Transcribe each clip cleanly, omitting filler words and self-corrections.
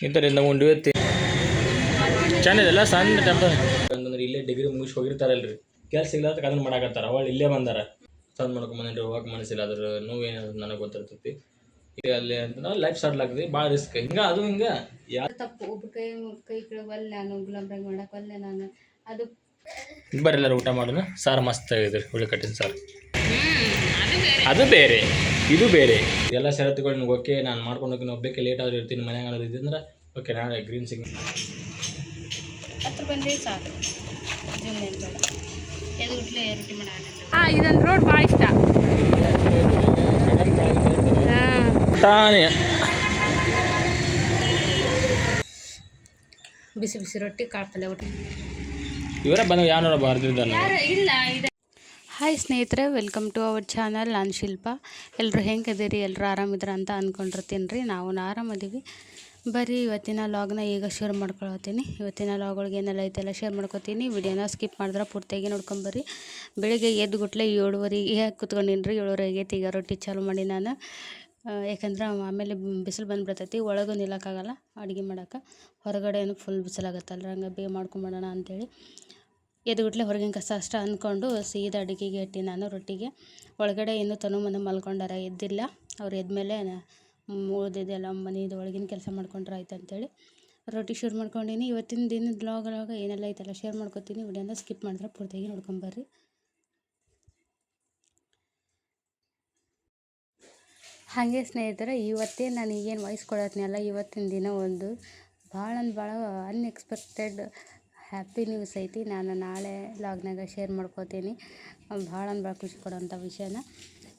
ಇದರಿಂದ ಉಂಡಿವೆ ಚೆನ್ನಾಗಿದೆಲ್ಲ ಸಣ್ಣ ಟೆಂಪಲ್ ಅಂತಂದ್ರೆ ಇಲ್ಲೇ ಡಿಗ್ರಿ ಮುಗಿಸಿ ಹೋಗಿರ್ತಾರಲ್ರಿ ಕೆಲಸ ಇಲ್ಲ ಅಂತ ಅದನ್ನ ಮಾಡಾಕತ್ತಾರ ಅವಳು ಇಲ್ಲೇ ಬಂದಾರ ತಂದು ಮಾಡ್ಕೊಂಬಂದ್ರೆ ಹೋಗಕ್ಕೆ ಮನಸ್ಸಿಲ್ಲ ಅದ್ರ ನೋವೇನು ನನಗೆ ಗೊತ್ತಿರ್ತೈತಿ ಈಗ ಅಲ್ಲಿ ಅಂತ ಲೈಫ್ ಸ್ಟಾರ್ಟ್ ಆಗ್ತದೆ ಭಾಳ ರಿಸ್ಕ್ ಹಿಂಗೆ ಅದು ಹಿಂಗೆ ತಪ್ಪು ಒಬ್ಬ ಕೈ ಕೆಳಗಲ್ಲ ನಾನು ಗುಲಾಬ್ರಾಗಿ ಮಾಡಕ್ಕಲ್ಲ ನಾನು ಅದು ಬರೆಲ್ಲರೂ ಊಟ ಮಾಡೋಣ ಸಾರು ಮಸ್ತ್ ಆಗಿದೆ ಉಳ್ಳಿಕಟ್ಟಿನ ಸಾರು ಅದು ಬೇರೆ ಇದು ಬೇರೆ ಎಲ್ಲ ಷರತ್ತುಗಳು ನಿಮ್ಗೆ ಓಕೆ ನಾನು ಮಾಡ್ಕೊಂಡು ಹೋಗಿ ಒಬ್ಬಕ್ಕೆ ಲೇಟ್ ಆದ್ರೂ ಇರ್ತೀನಿ ಮನೆಯಾಗ ಅನ್ನೋದು ಇದ್ದಂದ್ರೆ ಓಕೆ ನಾಳೆ ಗ್ರೀನ್ ಸಿಗ್ನಲ್ ಹತ್ರ ಬಂದರೆ ಸಾಕು ಎದುರುಟ್ಲೆ ರೊಟ್ಟಿ ಮಾಡ ಇದೊಂದು ರೋಡ್ ಭಾಳ ಇಷ್ಟ ತಾನೇ ಬಿಸಿ ಬಿಸಿ ರೊಟ್ಟಿ ಕಾಳ್ಪಲ್ಯ ಊಟ ಇವರೇ ಬಂದು ಯಾರು ಬರ್ದಿದ್ದಾನೆ ಇಲ್ಲ ಇದೆ. ಹಾಯ್ ಸ್ನೇಹಿತರೆ, ವೆಲ್ಕಮ್ ಟು ಅವರ್ ಚಾನಲ್. ನಾನು ಶಿಲ್ಪ. ಎಲ್ಲರೂ ಹೆಂಗಿದ್ದೀರಿ? ಎಲ್ಲರೂ ಆರಾಮಿದ್ರ ಅಂತ ಅಂದ್ಕೊಂಡಿರ್ತೀನಿ ರೀ. ನಾವು ಆರಾಮದೀವಿ. ಬರೀ ಇವತ್ತಿನ ಲಾಗ್ನ ಈಗ ಶೇರ್ ಮಾಡ್ಕೊಳತ್ತೀನಿ. ಇವತ್ತಿನ ಲಾಗ್ಗಳಿಗೆ ಏನೆಲ್ಲ ಐತೆಲ್ಲ ಶೇರ್ ಮಾಡ್ಕೊತೀನಿ. ವಿಡಿಯೋನ ಸ್ಕಿಪ್ ಮಾಡಿದ್ರೆ ಪೂರ್ತಿಯಾಗಿ ನೋಡ್ಕೊಂಬರ್ರಿ. ಬೆಳಿಗ್ಗೆ ಎದ್ದುಗುಟ್ಲೆ 7:15 ಕುತ್ಕೊಂಡಿನಿ ರೀ. 7:30 ಈಗ ರೊಟ್ಟಿ ಚಾಲು ಮಾಡಿ ನಾನು. ಯಾಕಂದ್ರೆ ಆಮೇಲೆ ಬಿಸಿಲು ಬಂದುಬಿಡ್ತೈತಿ, ಒಳಗೂ ನಿಲ್ಲಕ್ಕಾಗಲ್ಲ ಅಡುಗೆ ಮಾಡೋಕೆ. ಹೊರಗಡೆ ಏನು ಫುಲ್ ಬಿಸಿಲಾಗತ್ತಲ್ಲ, ಹಂಗೆ ಬೇಗ ಮಾಡ್ಕೊಂಬಿಡೋಣ ಅಂಥೇಳಿ ಎದ್ಗುಟ್ಲೆ ಹೊರಗಿನ ಕಸ ಅಷ್ಟ ಅಂದ್ಕೊಂಡು ಸೀದಾ ಅಡುಗೆಗೆ ಇಟ್ಟು ನಾನು ರೊಟ್ಟಿಗೆ. ಒಳಗಡೆ ಇನ್ನೂ ತನು ಮಲ್ಕೊಂಡಾರ, ಎದ್ದಿಲ್ಲ. ಅವ್ರು ಎದ್ಮೇಲೆ ಉಳಿದಿದೆಲ್ಲ ಮನೆಯದು ಒಳಗಿನ ಕೆಲಸ ಮಾಡ್ಕೊಂಡ್ರೆ ಆಯ್ತು ಅಂತೇಳಿ ರೊಟ್ಟಿ ಶುರು ಮಾಡ್ಕೊಂಡಿನಿ. ಇವತ್ತಿನ ದಿನದ ಬ್ಲಾಗ್ ಏನೆಲ್ಲ ಐತೆಲ್ಲ ಶೇರ್ ಮಾಡ್ಕೊತೀನಿ. ವಿಡಿಯೋನ ಸ್ಕಿಪ್ ಮಾಡಿದ್ರೆ ಪೂರ್ತಿಯಾಗಿ ನೋಡ್ಕೊಂಬರ್ರಿ. ಹಾಗೆ ಸ್ನೇಹಿತರೆ, ಇವತ್ತೇ ನಾನು ಈಗೇನು ವಾಯ್ಸ್ ಕೊಡತ್ನಲ್ಲ, ಇವತ್ತಿನ ದಿನ ಒಂದು ಭಾಳ ಅನ್ಎಕ್ಸ್ಪೆಕ್ಟೆಡ್ ಹ್ಯಾಪಿ ನ್ಯೂಸ್ ಐತಿ. ನಾನು ನಾಳೆ ಲಾಗ್ನಾಗ ಶೇರ್ ಮಾಡ್ಕೋತೀನಿ. ಭಾಳ ಖುಷಿ ಕೊಡೋಂಥ ವಿಷಯನ.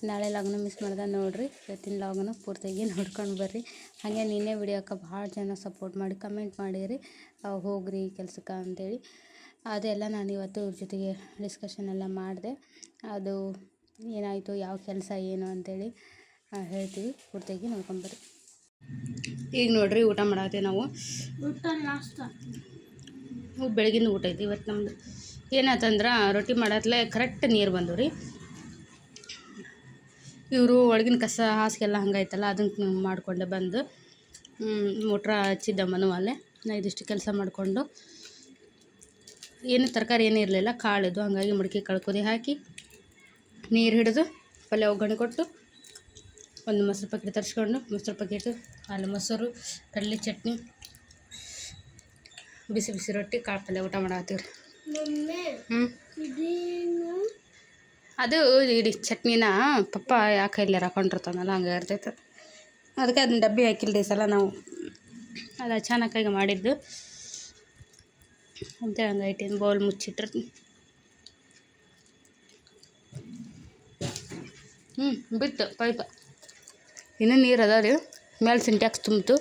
ನಾಳೆ ಲಾಗ್ನ ಮಿಸ್ ಮಾಡ್ದೆ ನೋಡಿರಿ. ಇವತ್ತಿನ ಲಾಗ್ನ ಪೂರ್ತಿಯಾಗಿ ನೋಡ್ಕೊಂಡು ಬರ್ರಿ. ಹಾಗೆ ನಿನ್ನೆ ವಿಡಿಯೋಕ್ಕೆ ಭಾಳ ಜನ ಸಪೋರ್ಟ್ ಮಾಡಿ ಕಮೆಂಟ್ ಮಾಡಿರಿ, ಹೋಗ್ರಿ ಕೆಲ್ಸಕ್ಕೆ ಅಂತೇಳಿ. ಅದೆಲ್ಲ ನಾನು ಇವತ್ತು ಇವ್ರ ಜೊತೆಗೆ ಡಿಸ್ಕಷನ್ ಎಲ್ಲ ಮಾಡಿದೆ. ಅದು ಏನಾಯಿತು, ಯಾವ ಕೆಲಸ ಏನು ಅಂತೇಳಿ ಹೇಳ್ತೀವಿ. ಪೂರ್ತಿಯಾಗಿ ನೋಡ್ಕೊಂಬರ್ರಿ. ಈಗ ನೋಡಿರಿ, ಊಟ ಮಾಡತ್ತೀವಿ ನಾವು. ಬೆಳಗಿನ ಊಟ ಐತಿ ಇವತ್ತು ನಮ್ಮದು. ಏನಾಯ್ತಂದ್ರೆ ರೊಟ್ಟಿ ಮಾಡತ್ಲೆ ಕರೆಕ್ಟ್ ನೀರು ಬಂದವು ರೀ. ಇವರು ಒಳಗಿನ ಕಸ ಹಾಸಿಗೆಲ್ಲ ಹಂಗಾಯ್ತಲ್ಲ, ಅದನ್ನು ಮಾಡಿಕೊಂಡೆ ಬಂದು ಮೋಟ್ರ ಹಚ್ಚಿದ್ದ ಮನುವಲ್ಲೇ. ನಾ ಇದಿಷ್ಟು ಕೆಲಸ ಮಾಡಿಕೊಂಡು, ಏನು ತರಕಾರಿ ಏನೂ ಇರಲಿಲ್ಲ, ಕಾಳಿದ್ದು. ಹಾಗಾಗಿ ಮಡಿಕೆ ಕಳ್ಕೊದಿ ಹಾಕಿ ನೀರು ಹಿಡಿದು ಪಲ್ಯ ಒಗ್ಗರಣೆ ಕೊಟ್ಟು ಒಂದು ಮೊಸರು ಪ್ಯಾಕೆಟ್ ತರಿಸ್ಕೊಂಡು, ಮೊಸರು ಪ್ಯಾಕೆಟು, ಹಾಲು ಮೊಸರು, ಕಡಲೆ ಚಟ್ನಿ, ಬಿಸಿ ಬಿಸಿ ರೊಟ್ಟಿ, ಕಾಳು ಪಲ್ಯ ಊಟ ಮಾಡತ್ತೀವ್ರಿ. ಅದು ಇಡೀ ಚಟ್ನಿನ ಪಪ್ಪ ಯಾಕೆ ಇಲ್ಲಾರ ಹಾಕೊಂಡಿರ್ತಾನಲ್ಲ, ಹಂಗೆ ಇರ್ತೈತೆ. ಅದಕ್ಕೆ ಅದನ್ನ ಡಬ್ಬಿ ಹಾಕಿಲ್ರಿ ಸಲ ನಾವು. ಅದು ಅಚಾನಕ್ಕಾಗಿ ಮಾಡಿದ್ದು ಅಂತೇಳಿ ಹಂಗೆ ಐಟಿನ ಬೌಲ್ ಮುಚ್ಚಿಟ್ಟಿರ್ತೀನಿ. ಬಿತ್ತು ಪೈಪ, ಇನ್ನೂ ನೀರು ಅದ ರೀ. ಮೇಲೆ ಸಿಂಟ್ಯಾಕ್ಸ್ ತುಂಬಿತು,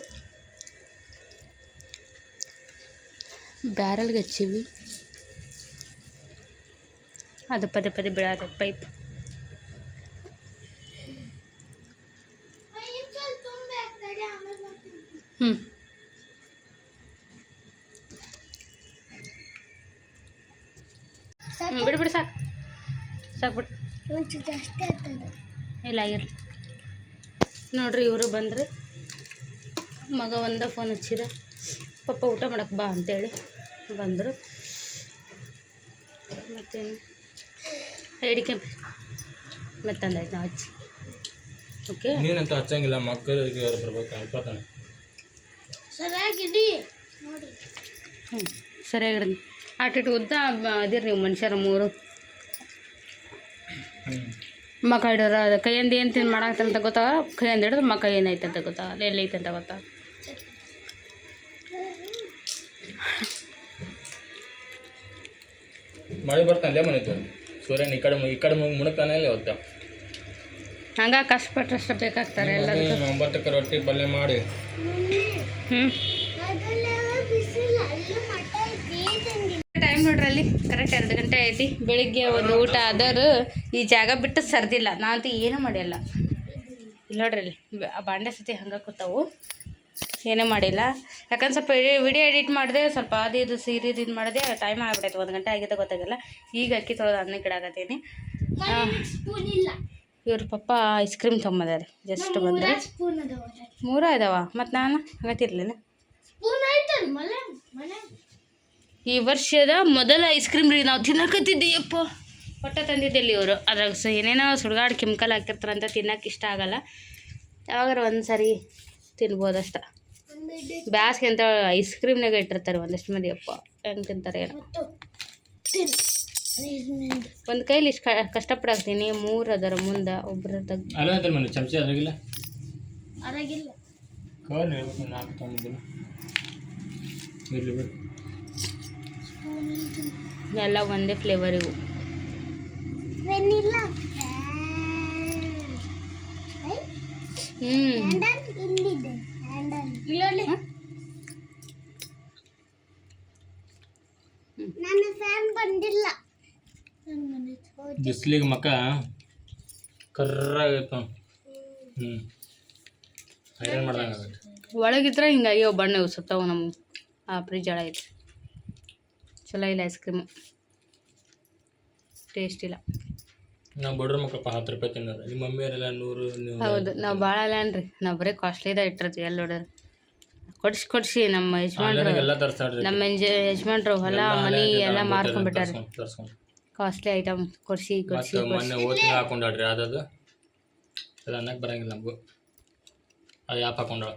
ಬ್ಯಾರಲ್ಗೆ ಹಚ್ಚಿವಿ. ಅದು ಪದೇ ಪದೇ ಬೀಳಾತೈತೆ ಪೈಪ್. ಬಿಡು ಸಾಕು ಬಿಡು, ಇಲ್ಲ ಆಗಿರಲಿ. ನೋಡ್ರಿ, ಇವರು ಬಂದ್ರೆ ಮಗ ಒಂದ ಫೋನ್ ಹಚ್ಚಿದ, ಪಪ್ಪ ಊಟ ಮಾಡಕ್ಕೆ ಬಾ ಅಂತೇಳಿ ಬಂದರು. ಮತ್ತೇನು ಅಡಿಕೆ ಮತ್ತಂದಾಯ್ತು ನಾವು ಹಚ್ಚಿ. ಓಕೆ, ನೀನಂತ ಹಚ್ಚಂಗಿಲ್ಲ, ಮಕ್ಕಳಿಗೆ ಬರ್ಬೇಕು ಅನ್ಕೋತಾನೆ. ಸರಿಯಾಗಿಡಿ ನೋಡಿ. ಸರಿಯಾಗಿಡಿ. ಆಟಿಟ್ಟು ಉದ್ದ ಅದಿರಿ ನೀವು ಮನುಷ್ಯರ ಮೂರು. ಮಕ್ಕ ಹಿಡಿದ್ರ ಅದು ಕೈಯಿಂದ ಏನು ತಿಂದು ಮಾಡಾಕಂತ ಗೊತ್ತಾಗ, ಕೈಯಿಂದ ಹಿಡಿದು ಮಕ್ಕ ಏನೈತೆ ಅಂತ ಗೊತ್ತಾಗಲ್ಲ, ಎಲ್ಲೈತೆ ಅಂತ ಗೊತ್ತಾಗ. ಮಳೆ ಬರ್ತಾನೆ ಮನೆತು ಸೂರ್ಯನ ಈ ಕಡೆ ಮುಣಕ್ತಾನೆ ಇಲ್ಲ ಇವತ್ತು. ಹಂಗೆ ಕಷ್ಟಪಟ್ಟರಷ್ಟು ಬೇಕಾಗ್ತಾರೆ ಎಲ್ಲ. 9ಕ್ಕೆ ರೊಟ್ಟಿ ಪಲ್ಯ ಮಾಡಿ ಟೈಮ್ ನೋಡ್ರಿ, ಅಲ್ಲಿ ಕರೆಕ್ಟ್ 2 ಗಂಟೆ ಐತಿ. ಬೆಳಿಗ್ಗೆ ಒಂದು ಊಟ ಆದರೂ ಈ ಜಾಗ ಬಿಟ್ಟು ಸರ್ದಿಲ್ಲ. ನಾನಂತೂ ಏನೂ ಮಾಡಿಲ್ಲ. ಇಲ್ಲಿ ನೋಡ್ರಿ, ಅಲ್ಲಿ ಬಾಂಡೆ ಸತಿ ಹಂಗೆ ಕೂತಾವು, ಏನೂ ಮಾಡಿಲ್ಲ. ಯಾಕಂದ್ರೆ ಸ್ವಲ್ಪ ವಿಡಿಯೋ ಎಡಿಟ್ ಮಾಡಿದೆ, ಸ್ವಲ್ಪ ಅದು ಇದು ಸೀರೀಸ್ ಇದು ಮಾಡಿದೆ, ಟೈಮ್ ಆಗಿಬಿಟ್ಟೈತೆ. 1 ಗಂಟೆ ಆಗಿದೆ ಗೊತ್ತಾಗಿಲ್ಲ. ಈಗ ಅಕ್ಕಿ ತೊಳೆದು ಅನ್ನಕ್ಕೆ ಇಡಾಕತ್ತೀನಿ. ಇವ್ರ ಪಪ್ಪ ಐಸ್ ಕ್ರೀಮ್ ತೊಗೊಂಬದಾರೆ ಜಸ್ಟ್ ಬಂದರೆ 3 ಇದಾವ ಮತ್ತು ನಾನು ಹಂಗತಿರ್ಲಿಲ್ಲ. ಈ ವರ್ಷದ ಮೊದಲ ಐಸ್ ಕ್ರೀಮ್ ರೀ ನಾವು ತಿನ್ನಕತ್ತಿದ್ದೀಯಪ್ಪ. ಹೊಟ್ಟ ತಂದಿದ್ದಲ್ಲಿ ಇವರು ಅದ್ರಾಗ ಏನೇನೋ ಸುಡ್ಗಾಡು ಕೆಮಿಕಲ್ ಹಾಕಿರ್ತಾರೆ ಅಂತ ತಿನ್ನೋಕೆ ಇಷ್ಟ ಆಗಲ್ಲ. ಯಾವಾಗಾರ ಒಂದು ಸರಿ ತಿನ್ಬೋದಷ್ಟ. ಬ್ಯಾಸ್ಗೆ ಅಂತ ಐಸ್ ಕ್ರೀಮ್ನಾಗ ಇಟ್ಟಿರ್ತಾರೆ ಒಂದಷ್ಟು ಮಂದಿ. ಅಪ್ಪ ಹೆಂಗೆ ತಿಂತಾರೆ ಏನೋ. ಒಂದು ಕೈಲಿ ಇಷ್ಟು ಕಷ್ಟಪಡಾಕ್ತೀನಿ. 3 ಅದರ ಮುಂದೆ ಒಬ್ಬರದಾಗ ಚಮಚ ಅದ್ರಾಗಿಲ್ಲ ಎಲ್ಲ ಒಂದೇ ಫ್ಲೇವರ್ ಇವು. ಬಿಸಿಲಿಗೆ ಮಕ್ಕ ಕರ್ರಾಗೈತ. ಐರನ್ ಮಾಡ್ದಂಗೆ ಆಗತ್ತೆ. ಒಳಗಿದ್ರೆ ಹಿಂಗಾಗಿ ಅವು ಬಣ್ಣ ಉಸುತ್ತಾವು. ನಮ್ಮ ಆ ಫ್ರಿಜ್ ಒಳ ಐತಿ. ಚಲೋ ಇಲ್ಲ ಐಸ್ ಕ್ರೀಮು, ಟೇಸ್ಟ್ ಇಲ್ಲ. ನಾವು ಬಡ್ರ ಮಕ್ಕಳಪ್ಪ 10 ರೂಪಾಯಿ ತಿನ್ನೋದು. ನಿಮ್ಮ ಮಮ್ಮಿಯವರೆಲ್ಲ 100. ಹೌದು, ನಾವು ಭಾಳ ಅಲ್ಲ ಅನ್ರಿ. ನಾವು ಬರೀ ಕಾಸ್ಟ್ಲಿದ ಇಟ್ಟಿರ್ತೀವಿ. ಎಲ್ಲಿ ನೋಡ್ರಿ ಕೊಡ್ಸಿ ನಮ್ಮ ಯಜಮಾನ್ರು ಯಜಮಾನ್ರು ಹೊಲ ಮನಿ ಎಲ್ಲ ಮಾರ್ಕೊಂಡ್ಬಿಟ್ಟಾರೆ. ಕಾಸ್ಟ್ಲಿ ಐಟಮ್ ಕೊಡ್ಸಿ ಮೊನ್ನೆ ಓದ್ತಿನ ಹಾಕೊಂಡ್ರಿ ಅದದು ಅದು ಅನ್ನಕ್ಕೆ ಬರಂಗಿಲ್ಲ ನಮಗೂ. ಅದು ಯಾಪ್ ಹಾಕೊಂಡಾಳ.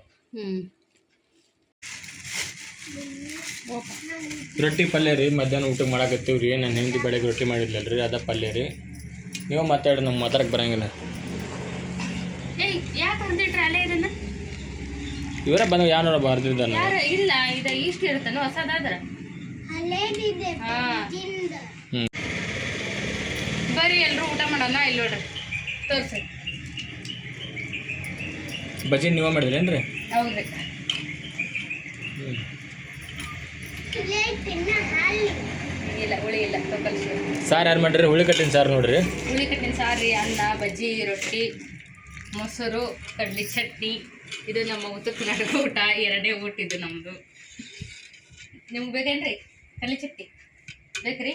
ರೊಟ್ಟಿ ಪಲ್ಯ ರೀ. ಮಧ್ಯಾಹ್ನ ಊಟಕ್ಕೆ ಮಾಡಾಕತ್ತೀವಿ ರೀ. ನಾನು ಹೆಂಡತಿ ಬೆಳಗ್ಗೆ ರೊಟ್ಟಿ ಮಾಡಿದ್ಲಲ್ರಿ, ಅದ ಪಲ್ಯ ರೀ. ನೀವು ಮಾತಾಡಿ ನಮ್ಗೆ ಮಾತಾಡಕ್ಕೆ ಬರಂಗಿಲ್ಲ. ಇವರೇ ಬಂದು ಯಾರು ಬರ್ದಿದ್ದಾನೆ ಇಲ್ಲ. ಇದು ಇಷ್ಟು ಇರುತ್ತಾನೆ ಹೊಸದಾದ್ರೆ ಬರ್ರಿ ಎಲ್ಲರೂ ಊಟ ಮಾಡೋಣ. ಇಲ್ಲಿ ನೋಡ್ರಿ ತೋರಿಸಿ. ಬಜ್ಜಿ ನೀವೇ ಮಾಡಿದ್ರೇನ್ರಿ? ಹೌದ್ರಿ. ಇಲ್ಲ ಹುಳಿ ಇಲ್ಲ. ಸಾರು ಯಾರು ಮಾಡ್ರಿ? ಹುಳಿ ಕಟ್ಟಿನ ಸಾರು ನೋಡ್ರಿ. ಹುಳಿ ಕಟ್ಟಿನ ಸಾರು ರೀ. ಅನ್ನ, ಬಜ್ಜಿ, ರೊಟ್ಟಿ, ಮೊಸರು, ಕಡ್ಲಿ ಚಟ್ನಿ. ಇದು ನಮ್ಮ ಉತ್ತರ ಕರ್ನಾಟಕ ಊಟ. 2ನೇ ಊಟ ಇದು ನಮ್ಮದು. ನಿಮ್ಗೆ ಬೇಕೇನ್ರಿ ಕಡ್ಲಿ ಚಟ್ನಿ? ಬೇಕ್ರಿ?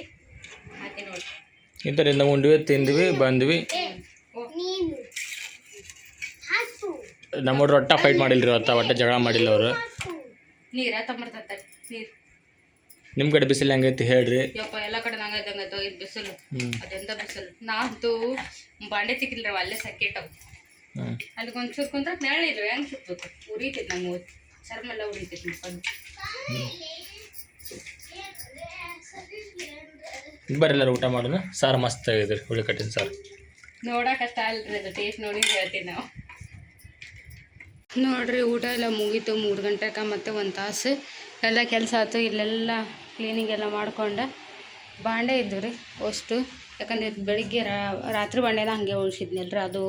ಹಾಕಿ ನೋಡಿ. ಇಂಥರಿಂದ ಉಂಡ್ವಿ, ತಿಂದ್ವಿ, ಬಂದ್ವಿ. ನಮ್ಮ ರೊಟ್ಟ ಫೈಟ್ ಮಾಡಿಲ್ರಿ ಅವತ್ತ. ಒಟ್ಟ ಜಗಳ ಮಾಡಿಲ್ಲ ಅವರು. ನೀರ ತಂಬರ್ತೈತೆ ನೀರು. ನಿಮ್ಮ ಕಡೆ ಬಿಸಿಲು ಹೆಂಗೈತಿ ಹೇಳ್ರಿ. ಯಪ್ಪ ಎಲ್ಲ ಕಡೆ ನಂಗೈತಂಗೈತೋ ಇದು ಬಿಸಿಲು. ಅದೆಂತ ಬಿಸಿಲು. ನಾವಂತೂ ಬಾಂಡೆ ತಿಕ್ಕಿಲ್ರಿ ಅಲ್ಲೇ ಸಕ್ಕಿಟ್ಟವು. ಅದಕ್ಕೆ ಒಂಚೂರು ಕುಂತ್ರ ನೆರಳಿಲ್ರಿ. ಹೆಂಗೆ ಸುತ್ತೋದು ಉರಿತೈತೆ. ನಮ್ಗೆ ಚರ್ಮೆಲ್ಲ ಉರಿತೈತೆ. ಬರೆಲ್ಲರೂ ಊಟ ಮಾಡೋಣ. ಸಾರು ಮಸ್ತ್ ಆಗಿದ್ರಿ, ಹುಳಿ ಕಟ್ಟಿನ ಸಾರು. ನೋಡೋಕಷ್ಟ ಅಲ್ರಿ, ಅದು ಟೇಸ್ಟ್ ನೋಡಿ ಹೇಳ್ತೀವಿ ನಾವು. ನೋಡ್ರಿ ಊಟ ಎಲ್ಲ ಮುಗೀತು 3 ಗಂಟೆಗೆ. ಮತ್ತು 1 ತಾಸು ಎಲ್ಲ ಕೆಲಸ ಆಯ್ತು. ಇಲ್ಲೆಲ್ಲ ಕ್ಲೀನಿಂಗ್ ಎಲ್ಲ ಮಾಡ್ಕೊಂಡು ಬಾಂಡೆ ಇದ್ದು ರೀ ಅಷ್ಟು. ಯಾಕಂದರೆ ಬೆಳಿಗ್ಗೆ ರಾತ್ರಿ ಬಾಂಡೆನ ಹಾಗೆ ಉಳಿಸಿದ್ನಲ್ರಿ. ಅದು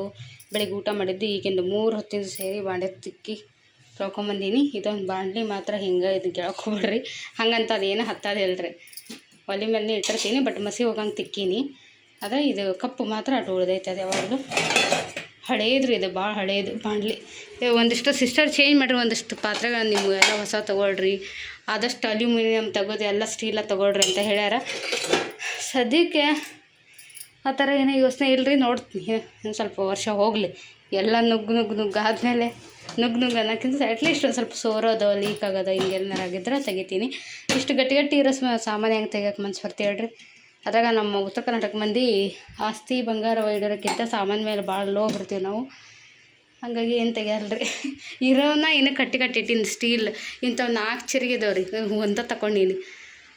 ಬೆಳಿಗ್ಗೆ ಊಟ ಮಾಡಿದ್ದು. ಈಗಿಂದು 3 ಹೊತ್ತಿಂದ ಸೇರಿ ಬಾಂಡೆ ತಿಕ್ಕಿ ತೊಳ್ಕೊಂಬಂದೀನಿ. ಇದೊಂದು ಬಾಂಡ್ಲಿ ಮಾತ್ರ ಹಿಂಗೆ ಇದು ಕೇಳ್ಕೊಬಿಡ್ರಿ. ಹಂಗಂತ ಅದೇನು ಹತ್ತದಿಲ್ರಿ. ಒಲೆ ಮೇಲೆ ಇಟ್ಟಿರ್ತೀನಿ. ಬಟ್ ಮಸಿ ಹೋಗಂಗೆ ತಿಕ್ಕೀನಿ. ಅದೇ ಇದು ಕಪ್ಪು ಮಾತ್ರ ಅటు ಉಳ್ದೈತೆ. ಅದು ಯಾವಾಗಲೂ ಹಳೇದ್ರಿ. ಇದು ಭಾಳ ಹಳೇದು ಬಾಂಡ್ಲಿ. ಒಂದಿಷ್ಟು ಸಿಸ್ಟರ್ ಚೇಂಜ್ ಮಾಡಿರಿ. ಒಂದಿಷ್ಟು ಪಾತ್ರೆಗಳನ್ನ ನೀವು ಎಲ್ಲ ಹೊಸ ತೊಗೊಳ್ರಿ. ಆದಷ್ಟು ಅಲ್ಯೂಮಿನಿಯಮ್ ತೆಗೋದು ಎಲ್ಲ ಸ್ಟೀಲ ತೊಗೊಳ್ರಿ ಅಂತ ಹೇಳ್ಯಾರ. ಸದ್ಯಕ್ಕೆ ಆ ಥರ ಏನೋ ಯೋಚನೆ ಇಲ್ಲರಿ. ನೋಡ್ತೀನಿ ಒಂದು ಸ್ವಲ್ಪ ವರ್ಷ ಹೋಗಲಿ. ಎಲ್ಲ ನುಗ್ಗು ಆದಮೇಲೆ ನುಗ್ಗು ಅನ್ನೋಕ್ಕಿಂತ ಅಟ್ಲೀಸ್ಟ್ ಒಂದು ಸ್ವಲ್ಪ ಸೋರೋದು, ಲೀಕ್ ಆಗೋದು ಹಿಂಗೇನಾರು ಆಗಿದ್ರೆ ತೆಗಿತೀನಿ. ಇಷ್ಟು ಗಟ್ಟಿ ಇರೋ ಸಾಮಾನು ಹೆಂಗೆ ತೆಗಿಯೋಕೆ ಮನ್ಸು ಬರ್ತೀವಿ ಹೇಳ್ರಿ. ಅದ್ರಾಗ ನಮ್ಮ ಉತ್ತರ ಕರ್ನಾಟಕ ಮಂದಿ ಆಸ್ತಿ ಬಂಗಾರ ಇಡೋಕ್ಕಿಂತ ಸಾಮಾನು ಮೇಲೆ ಭಾಳ ಲೋ ಬರ್ತೀವಿ ನಾವು. ಹಾಗಾಗಿ ಏನು ತೆಗಿಯಲ್ರಿ. ಇರೋನ ಇನ್ನೂ ಕಟ್ಟಿಟ್ಟಿನಿ ಸ್ಟೀಲ್. ಇಂಥವು 4 ಚರಿಗೆ ಇದಾವೆ ರೀ. ಒಂದ ತಗೊಂಡೀನಿ.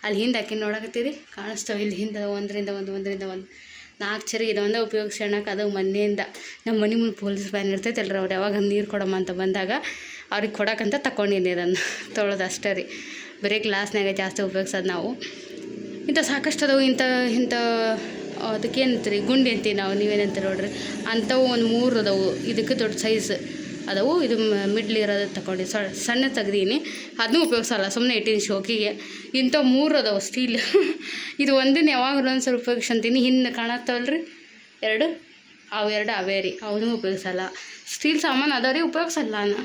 ಅಲ್ಲಿ ಹಿಂದೆ ಹಾಕಿ ನೋಡಕತ್ತೀರಿ ಕಾಣಿಸ್ತಾವೆ. ಇಲ್ಲಿ ಹಿಂದೆ ಒಂದರಿಂದ ಒಂದು 4 ಚರಿಗೆ ಇದೊಂದೇ ಉಪಯೋಗಿಸೋಣಕ್ಕೆ. ಅದು ಮನೆಯಿಂದ ನಮ್ಮ ಮನೆ ಮುಂದೆ ಪೊಲೀಸ್ ಬ್ಯಾನ್ ಇರ್ತೈತಲ್ರಿ. ಅವ್ರು ಯಾವಾಗ ನೀರು ಕೊಡಮ್ಮ ಅಂತ ಬಂದಾಗ ಅವ್ರಿಗೆ ಕೊಡೋಕ್ಕಂತ ತಗೊಂಡೀನಿ. ಅದನ್ನು ತೊಳೋದು ಅಷ್ಟೇ ರೀ. ಬರೀ ಗ್ಲಾಸ್ನಾಗ ಜಾಸ್ತಿ ಉಪಯೋಗಿಸೋದು ನಾವು. ಇಂಥ ಸಾಕಷ್ಟು ಅದಾವು. ಇಂಥ ಅದಕ್ಕೇನಂತೀರಿ ಗುಂಡಿ ಅಂತೀವಿ ನಾವು. ನೀವೇನಂತೀರಿ ನೋಡ್ರಿ. ಅಂಥವು ಒಂದು 3 ಅದಾವು. ಇದಕ್ಕೆ ದೊಡ್ಡ ಸೈಜ್ ಅದಾವು. ಇದು ಮಿಡ್ಲ್ ಇರೋದು ತಗೊಂಡು ಸಣ್ಣ ತೆಗ್ದೀನಿ. ಅದನ್ನೂ ಉಪಯೋಗಿಸಲ್ಲ, ಸುಮ್ಮನೆ ಇಟ್ಟೀನಿ ಶೋಕಿಗೆ. ಇಂಥ 3 ಅದಾವು ಸ್ಟೀಲ್. ಇದು ಒಂದಿನ ಯಾವಾಗಲೂ ಒಂದ್ಸಲ ಉಪಯೋಗಿಸಂತೀನಿ. ಹಿಂದೆ ಕಾಣತ್ತವಲ್ರಿ 2 ಅವು 2 ಅವೇ ರೀ. ಅವನ್ನೂ ಉಪಯೋಗಿಸಲ್ಲ. ಸ್ಟೀಲ್ ಸಾಮಾನು ಅದಾವ ರೀ, ಉಪಯೋಗಿಸಲ್ಲ ನಾನು.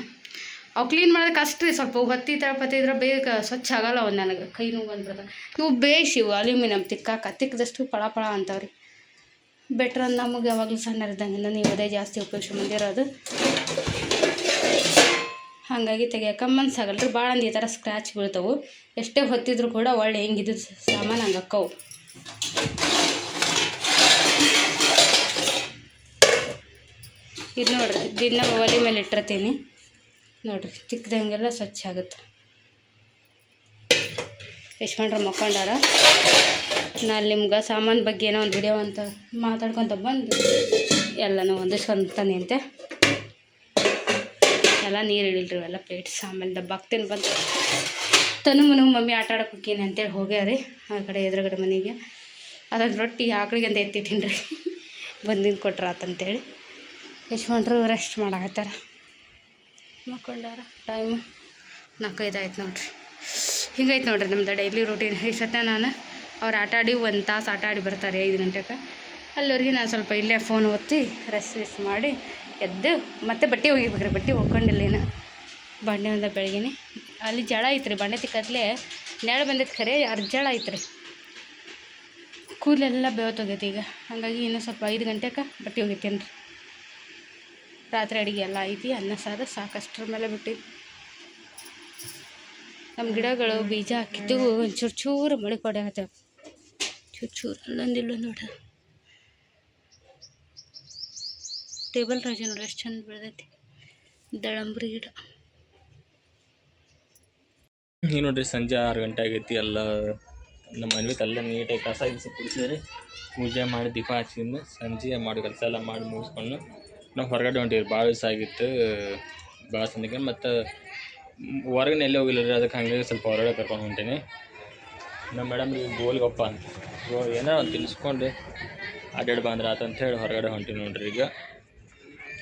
ಅವು ಕ್ಲೀನ್ ಮಾಡೋದಕ್ಕೆ ಅಷ್ಟೇ. ಸ್ವಲ್ಪ ಹೊತ್ತಿದ್ರೆ ಬೇಗ ಸ್ವಚ್ಛ ಆಗಲ್ಲ. ಅವು ನನಗೆ ಕೈ ನೋವು ಬಂದ್ಬಿಡ್ತಾವೆ. ಇವು ಬೇಷ್. ಇವು ಅಲ್ಯೂಮಿನಿಯಮ್ ತಿಕ್ಕಿದಷ್ಟು ಪಳ ಅಂತವ್ರಿ. ಬೆಟ್ರ್ ಅಂತ ನಮಗೆ ಯಾವಾಗಲೂ ಸಣ್ಣರಿದ್ದಂಗೆ ನೀವು ಅದೇ ಜಾಸ್ತಿ ಉಪಯೋಗಿಸಿ ಬಂದಿರೋದು. ಹಾಗಾಗಿ ತೆಗಿಯೋಕೆ ಮನ್ಸಾಗಲ್ಲ ರೀ. ಭಾಳ ಈ ಥರ ಸ್ಕ್ರ್ಯಾಚ್ ಬೀಳ್ತಾವೆ. ಎಷ್ಟೇ ಹೊತ್ತಿದ್ರು ಕೂಡ ಒಳ್ಳೆ ಹೆಂಗಿದ್ದು ಸಾಮಾನು ಹಂಗೆ ಅಕ್ಕವು. ಇದು ನೋಡಿರಿ, ದಿನ ಒಲೆ ಮೇಲೆ ಇಟ್ಟಿರ್ತೀನಿ ನೋಡಿರಿ, ತಿಕ್ಕದಂಗೆಲ್ಲ ಸ್ವಚ್ಛ ಆಗುತ್ತೆ. ಯಶ್ವಂಡ್ರ ಮಕ್ಕೊಂಡಾರ. ನಾನು ನಿಮ್ಗೆ ಸಾಮಾನು ಬಗ್ಗೆ ಏನೋ ಒಂದು ವಿಡಿಯೋ ಅಂತ ಮಾತಾಡ್ಕೊತ ಬಂದು ಎಲ್ಲನೂ ಒಂದಿಸ್ಕೊಂತಾನೆ ಅಂತೆ. ಎಲ್ಲ ನೀರು ಇಳಿಲ್ರಿ, ಇವೆಲ್ಲ ಪ್ಲೇಟ್ಸ್ ಆಮೇಲೆ ಡಬ್ಬ ಹಾಕ್ತೇನೆ ಬಂದು. ತನು ಮಮ್ಮಿ ಆಟ ಆಡೋಕೆ ಹೋಗ್ತೀನಿ ಅಂತೇಳಿ ಹೋಗ್ಯಾರಿ ಆ ಕಡೆ ಎದುರುಗಡೆ ಮನೆಗೆ. ಅದೊಂದು ರೊಟ್ಟಿ ಆಕಳಿಗೆ ಅಂತ ಎತ್ತಿಟ್ಟಿನಿ ರೀ, ಬಂದಿನ ಕೊಟ್ರಾತಂತೇಳಿ. ಯಶ್ವಂಡ್ರು ರೆಸ್ಟ್ ಮಾಡಾಕತ್ತಾರ, ಮಕ್ಕೊಂಡಾರ. ಟೈಮು 4-5 ಆಯ್ತು ನೋಡ್ರಿ. ಹಿಂಗೈತೆ ನೋಡ್ರಿ ನಮ್ದು ಡೈಲಿ ರೂಟೀನ್. ಈ ಸತ ನಾನು ಅವ್ರು ಆಟಾಡಿ 1 ತಾಸು ಆಟಾಡಿ ಬರ್ತಾರೆ 5 ಗಂಟೆಗೆ. ಅಲ್ಲಿವರೆಗೆ ನಾನು ಸ್ವಲ್ಪ ಇಲ್ಲೇ ಫೋನ್ ಒತ್ತಿ ರೆಸ್ಟ್ ಮಾಡಿ ಎದ್ದು ಮತ್ತೆ ಬಟ್ಟೆ ಒಗಿಬೇಕ್ರಿ. ಬಟ್ಟೆ ಒಗ್ಕೊಂಡಿಲ್ಲೇನು, ಬಾಂಡೆ ಒಂದ ಬೆಳಗಿನಿ. ಅಲ್ಲಿ ಜಳ ಐತ್ರಿ, ಬಾಂಡೆ ತಿಕ್ಕತ್ಲೆ ನೆಳ ಬಂದೈತೆ ಖರೆ, ಜಳ ಐತ್ರಿ. ಕೂದಲೆಲ್ಲ ಬೇವತ್ತೋಗೈತೆ ಈಗ. ಹಾಗಾಗಿ ಇನ್ನೂ ಸ್ವಲ್ಪ 5 ಗಂಟೆಗೆ ಬಟ್ಟೆ ಒಗಿತೀನಿ ರೀ. ರಾತ್ರಿ ಅಡುಗೆ ಎಲ್ಲ ಐತಿ, ಅನ್ನ ಸಾರು ಸಾಕಷ್ಟರ ಮೇಲೆ ಬಿಟ್ಟಿದ್ದು. ನಮ್ಮ ಗಿಡಗಳು ಬೀಜ ಹಾಕಿದ್ದು ಒಂಚೂರು ಚೂರು ಮಳೆ ಕೊಡಾಕತ್ತೇವೆ. ಚೂರು ಅಲ್ಲೊಂದಿಲ್ಲ ನೋಡ್ರಿ. ಟೇಬಲ್ ರಾಜ ನೋಡ್ರಿ ಎಷ್ಟು ಚಂದ ಬೆಳೆದೈತಿ ದಳಂಬ್ರಿ ಗಿಡ. ಈಗ ನೋಡ್ರಿ ಸಂಜೆ 6 ಗಂಟೆ ಆಗೈತಿ. ಎಲ್ಲ ನಮ್ಮ ಮನೆ ಎಲ್ಲ ನೀಟಾಗಿ ಕಸ ಗಿಸ ಕುಡಿಸಿದ್ರಿ, ಪೂಜೆ ಮಾಡಿ ದೀಪ ಹಚ್ಚಿಂದು ಸಂಜೆ ಮಾಡಿ ಕೆಲಸ ಎಲ್ಲ ಮಾಡಿ ಮುಗಿಸ್ಕೊಂಡು ನಾವು ಹೊರಗಡೆ ಹೊಂಟಿವಿ. ಭಾಳ ದಿವಸ ಆಗಿತ್ತು, ಭಾಳ ಸಂದಿಗೆ. ಮತ್ತು ಹೊರಗಡೆ ಎಲ್ಲೇ ಹೋಗಿಲ್ಲ ರೀ, ಅದಕ್ಕೆ ಹಂಗಾಗಿ ಸ್ವಲ್ಪ ಹೊರಗಡೆ ಕರ್ಕೊಂಡು ಹೊಂಟೀನಿ. ನಮ್ಮ ಮೇಡಮ್ ರೀ ಗೋಲ್ಗೊಪ್ಪ ಅಂತ ಏನೋ ಒಂದು ತಿನ್ಸ್ಕೊಂಡು ಅಡ್ಡಾಡಿ ಬಂದ್ರೆ ಆತಂತ ಹೇಳಿ ಹೊರಗಡೆ ಹೊಂಟೀನಿ ನೋಡ್ರಿ. ಈಗ